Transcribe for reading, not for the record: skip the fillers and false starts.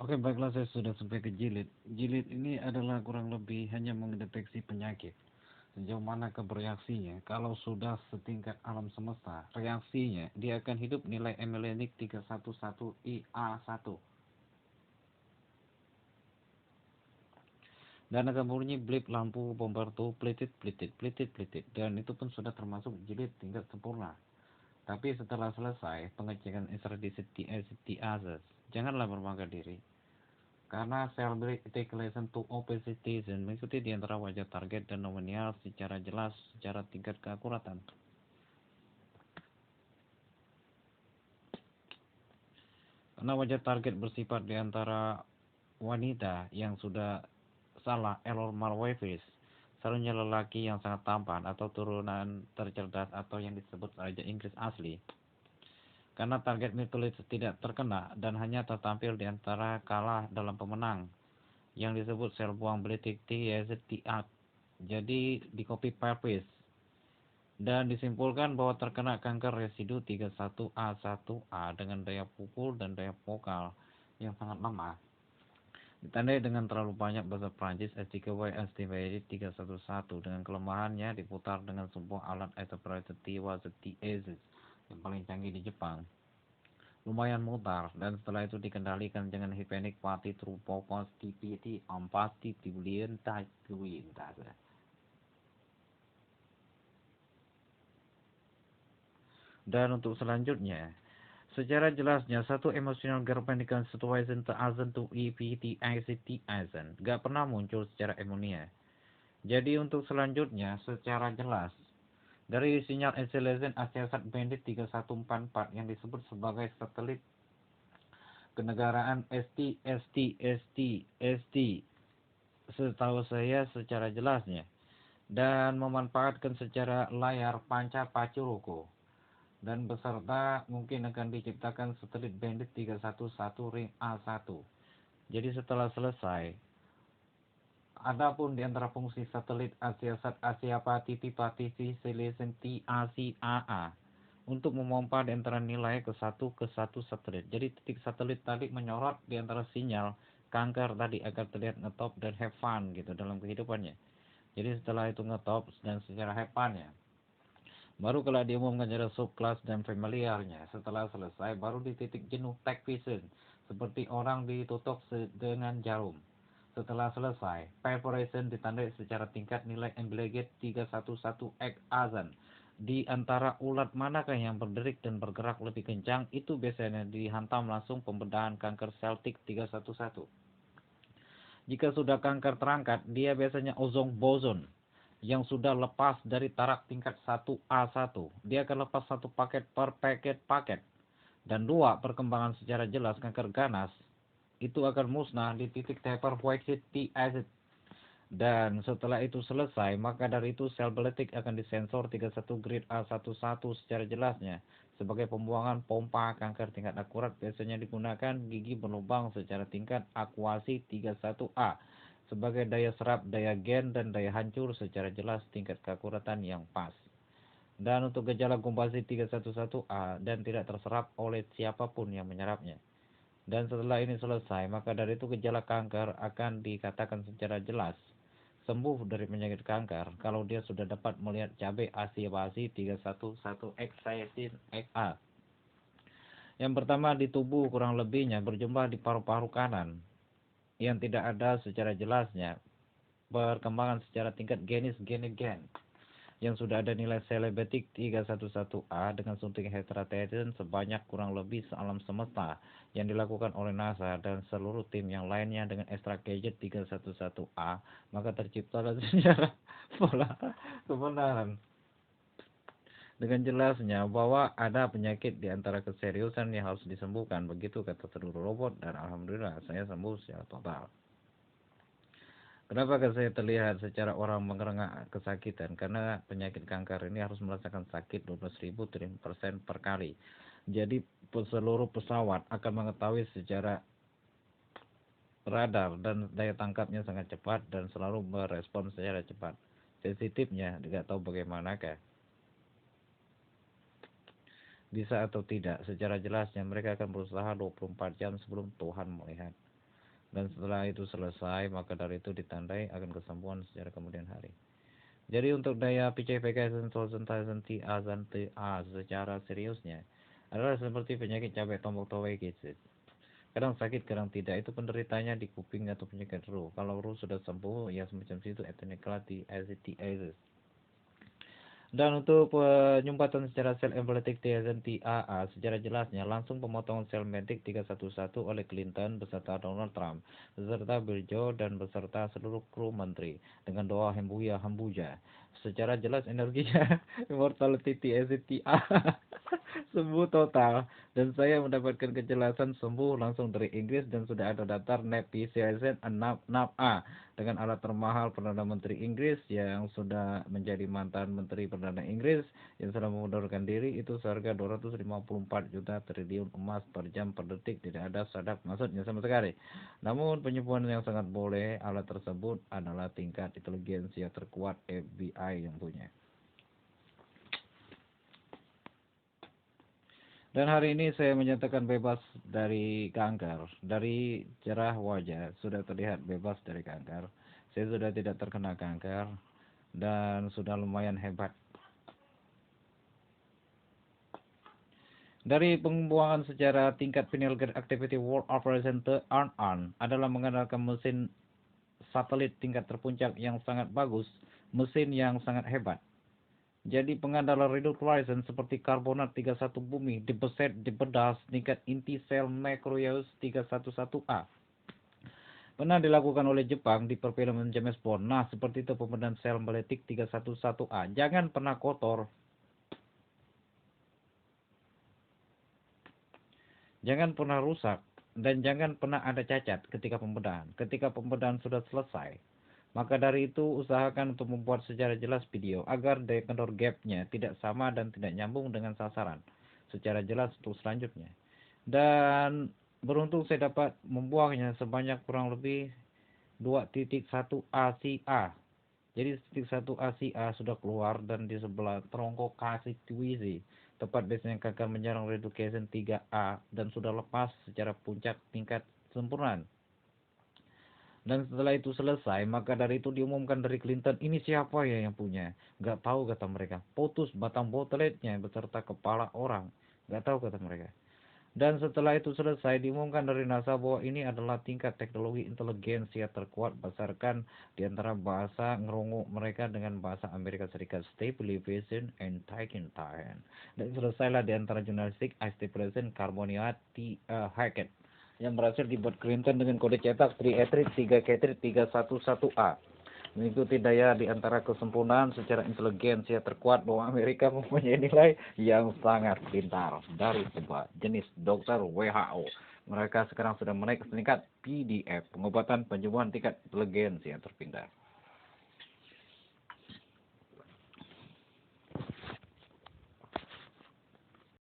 Oke, baiklah saya sudah sampai ke jilid. Jilid ini adalah kurang lebih hanya mendeteksi penyakit. Sejauh mana bereaksinya. Kalau sudah setingkat alam semesta, reaksinya dia akan hidup nilai emelenik 311IA1. Dan akan bunyi blip lampu bombar tuh plitit plitit plitit plitit. Dan itu pun sudah termasuk jilid tingkat sempurna. Tapi setelah selesai pengecekan extradiasi, janganlah berbangga diri. Karena cell articulation to opacity mengikuti di antara wajah target dan nominal secara jelas secara tingkat keakuratan. Karena wajah target bersifat di antara wanita yang sudah salah error malwavis, seharusnya lelaki yang sangat tampan atau turunan tercerdas atau yang disebut Raja Inggris asli. Karena target mitulis tidak terkena dan hanya tertampil di antara kalah dalam pemenang yang disebut sel buang belitik TSTAT. Jadi di copy paste dan disimpulkan bahwa terkena kanker residu 31A1A dengan daya pukul dan daya vokal yang sangat lemah. Ditandai dengan terlalu banyak bahasa Prancis S3Y estimated 311 dengan kelemahannya diputar dengan sebuah alat interpreter TWZTS yang paling canggih di Jepang. Lumayan mutar dan setelah itu dikendalikan dengan hypenic party through positivity on positive lintas. Dan untuk selanjutnya, secara jelasnya satu emotional gerpanikan situation ta'azan to EPT ICT gak pernah muncul secara emonia. Jadi untuk selanjutnya secara jelas dari sinyal acceleration Asiasat Bandit 3144 yang disebut sebagai satelit kenegaraan ST setahu saya secara jelasnya dan memanfaatkan secara layar panca pacuruko dan beserta mungkin akan diciptakan satelit Bandit 311 ring A1. Jadi setelah selesai, adapun di antara fungsi satelit Asiasat Asiapati Tipati Selesen TACAA untuk memompa di antara nilai ke satu satelit. Jadi titik satelit tadi menyorot di antara sinyal kanker tadi agar terlihat ngetop dan have fun gitu dalam kehidupannya. Jadi setelah itu ngetop dan secara have fun ya. Baru kalau diumumkan secara subclass dan familiarnya, setelah selesai baru di titik jenuh tag vision, seperti orang ditutup dengan jarum. Setelah selesai, perforation ditandai secara tingkat nilai embleget 311X azan. Di antara ulat manakah yang berderik dan bergerak lebih kencang, itu biasanya dihantam langsung pembedahan kanker Celtic 311. Jika sudah kanker terangkat, dia biasanya ozon boson yang sudah lepas dari tarak tingkat 1A1. Dia akan lepas satu paket per paket. Dan dua, perkembangan secara jelas kanker ganas itu akan musnah di titik taper white T acid. Dan setelah itu selesai, maka dari itu sel beletik akan disensor 31 grade A11 secara jelasnya. Sebagai pembuangan pompa kanker tingkat akurat biasanya digunakan gigi berlubang secara tingkat akuasi 31A sebagai daya serap, daya gen, dan daya hancur secara jelas tingkat keakuratan yang pas. Dan untuk gejala gumpasi 311A dan tidak terserap oleh siapapun yang menyerapnya. Dan setelah ini selesai, maka dari itu gejala kanker akan dikatakan secara jelas sembuh dari penyakit kanker kalau dia sudah dapat melihat cabai Asiapasi 311 Excisin XA. Yang pertama di tubuh kurang lebihnya berjumlah di paru-paru kanan yang tidak ada secara jelasnya perkembangan secara tingkat gen yang sudah ada nilai selebetik 311A dengan suntik heterotetan sebanyak kurang lebih sealam semesta yang dilakukan oleh NASA dan seluruh tim yang lainnya dengan ekstrak gadget 311A, maka terciptalah sejarah pola kebenaran dengan jelasnya bahwa ada penyakit di antara keseriusan yang harus disembuhkan, begitu kata seluruh robot, dan alhamdulillah saya sembuh secara total. Kenapa saya terlihat secara orang mengerengak kesakitan? Karena penyakit kanker ini harus merasakan sakit 12.000% per kali. Jadi seluruh pesawat akan mengetahui secara radar dan daya tangkapnya sangat cepat dan selalu merespon secara cepat. Sensitifnya tidak tahu bagaimanakah. Bisa atau tidak, secara jelasnya mereka akan berusaha 24 jam sebelum Tuhan melihat. Dan setelah itu selesai, maka dari itu ditandai akan kesembuhan secara kemudian hari. Jadi untuk daya PCPK secara seriusnya adalah seperti penyakit cabai tombok towek gitu. Kadang sakit, kadang tidak. Itu penderitanya di kuping atau penyakit ru. Kalau ru sudah sembuh, ya semacam itu ethnicality. Dan untuk penyumbatan secara sel embletik TSNTAA secara jelasnya langsung pemotongan sel medik 311 oleh Clinton beserta Donald Trump, beserta Bill Joe dan beserta seluruh kru menteri dengan doa hembuya hambuja. Secara jelas energinya immortality TSNTAA sembuh total, dan saya mendapatkan kejelasan sembuh langsung dari Inggris dan sudah ada daftar NEPI CSN 6A dengan alat termahal Perdana Menteri Inggris yang sudah menjadi mantan Menteri Perdana Inggris yang sudah mengundurkan diri itu seharga 254 juta triliun emas per jam per detik, tidak ada sadap maksudnya sama sekali. Namun penyembuhan yang sangat boleh alat tersebut adalah tingkat inteligensia terkuat FBI yang punya. Dan hari ini saya menyatakan bebas dari kanker. Dari cerah wajah sudah terlihat bebas dari kanker. Saya sudah tidak terkena kanker dan sudah lumayan hebat. Dari pembuangan secara tingkat Pineal Gland Activity World Operation Turn-On adalah mengandalkan mesin satelit tingkat terpuncak yang sangat bagus, mesin yang sangat hebat. Jadi pengandala reductase seperti karbonat 31 bumi dibeset dibedah tingkat inti sel Macroeus 311A. Pernah dilakukan oleh Jepang di perfilman James Bond. Nah, seperti itu pembedahan sel meletik 311A. Jangan pernah kotor. Jangan pernah rusak. Dan jangan pernah ada cacat ketika pembedahan. Ketika pembedahan sudah selesai, maka dari itu usahakan untuk membuat secara jelas video agar dekador gapnya tidak sama dan tidak nyambung dengan sasaran secara jelas untuk selanjutnya. Dan beruntung saya dapat membuangnya sebanyak kurang lebih 2.1 ACA. Jadi titik 1 ACA sudah keluar dan di sebelah terongkok kasih tuizi tepat biasanya akan menyerang reduction 3A dan sudah lepas secara puncak tingkat sempurnaan. Dan setelah itu selesai, maka dari itu diumumkan dari Clinton, ini siapa ya yang punya? Gak tahu kata mereka. Putus batang boteletnya beserta kepala orang. Gak tahu kata mereka. Dan setelah itu selesai, diumumkan dari NASA bahwa ini adalah tingkat teknologi inteligensia terkuat berdasarkan di antara bahasa ngerunguk mereka dengan bahasa Amerika Serikat, stabilization and taking time. Dan selesailah di antara jurnalistik stabilization carboniat Hackett yang berhasil dibuat Clinton dengan kode cetak 3K311A. Mengikuti daya di antara kesempurnaan secara inteligensia terkuat bahwa Amerika mempunyai nilai yang sangat pintar dari sebuah jenis dokter WHO. Mereka sekarang sudah menaik ke tingkat PDF, pengobatan penyembuhan tingkat inteligensia terpintar.